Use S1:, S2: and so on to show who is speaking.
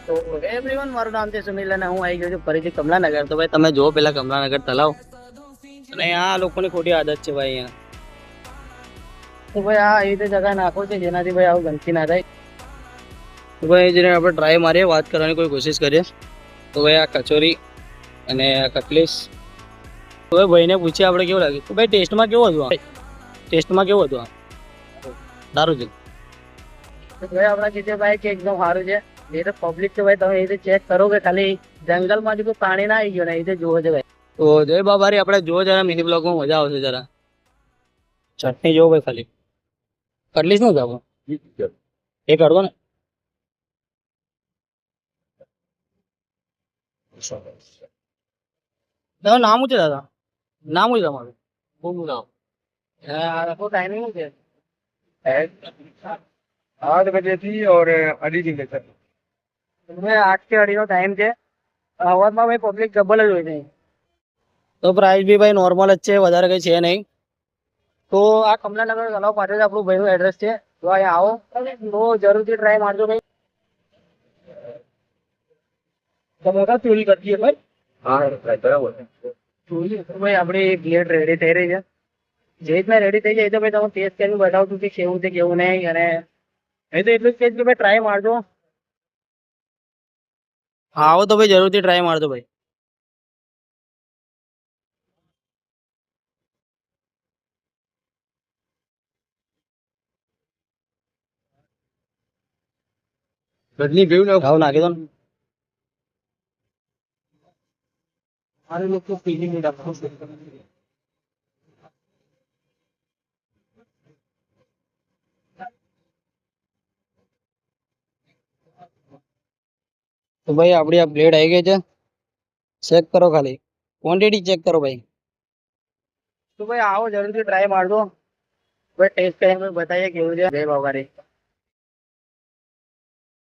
S1: તો એવરીવન, મારું નામ છે સુનિલ અને હું આવી ગયો છું ફરીથી કમલાનગર. તો ભાઈ તમે જુઓ પેલા કમલાનગર તલાવ, અને આ લોકોની ખોટી આદત છે ભાઈ અહીંયા. તો ભાઈ આ એ રીતે જગા નાખો છે જેનાથી ભાઈ આવું ગંદકી ના થાય. તો ભાઈ જેને આપણે ટ્રાય મારીએ, વાત કરવાની કોઈ કોશિશ કરીએ. તો ભાઈ આ કચોરી અને આ કટલીસ. તો ભાઈ ભાઈને પૂછીએ આપણે કેવું લાગે. તો ભાઈ ટેસ્ટમાં કેવું હતું? ટેસ્ટમાં કેવું હતું? સારું છે. તો ભાઈ આપણા જીતેભાઈ કે એકદમ સારું છે. એ તો પબ્લિક છે ભાઈ, તમે એ રીતે ચેક કરો કે ખાલી જંગલમાંથી કોઈ પાણી ના આવી ગયો ને એ રીતે જોવો છે ભાઈ. તો જય બાબારી, આપણે જોવો જરા મિની બ્લોગમાં મજા આવશે જરા. ચટણી જોવો ભાઈ ખાલી. કટલીસ નું જાવ એ કરવો ને. તમારું નામ શું છે દાદા? નામ શું છે તમારું? શું નામ? ટાઈમિંગ શું છે?
S2: 8 बजे थी और अभी भी लेकर
S1: 8 થી 2:30 નો ટાઈમ છે. અવાજમાં ભાઈ પબ્લિક ડબલ જ હોય છે. તો પ્રાઇસ બી ભાઈ નોર્મલ જ છે, વધારે કઈ છે નહીં. તો આ કમલાનગર તલાવ પાછળ આપણું ભાઈનું એડ્રેસ છે. તો અહીંયા આવો તો જરૂરથી ટ્રાય મારજો ભાઈ. તમે ચોરી કરતી ભાઈ?
S2: हाँ बराबर
S1: ચોરી ભાઈ આપણી પ્લેટ રેડી થઈ રહી છે. જે રીતના રેડી થઈ જાય તો ભાઈ તમે ટેસ્ટ કરીને બતાવતું કે કેવું છે કેવું નહીં. અને એ તો એટલું જ કે ભાઈ ટ્રાય મારજો. હા આવો તો ભાઈ જરૂરથી ટ્રાય મારજો ભાઈ.
S2: रजनी बेव ना
S1: ભાવ નાખી દો ને. મારે લોકો પીલી નહીં રાખો. તો ભાઈ આપણી આ પ્લેટ આવી ગઈ છે. ચેક કરો ખાલી, ક્વોન્ટિટી ચેક કરો ભાઈ. તો ભાઈ આવો જરૂરથી ટ્રાય મારજો ભાઈ. ટેસ્ટ કરીને બતાવીએ કેવું છે. જય બાબારી.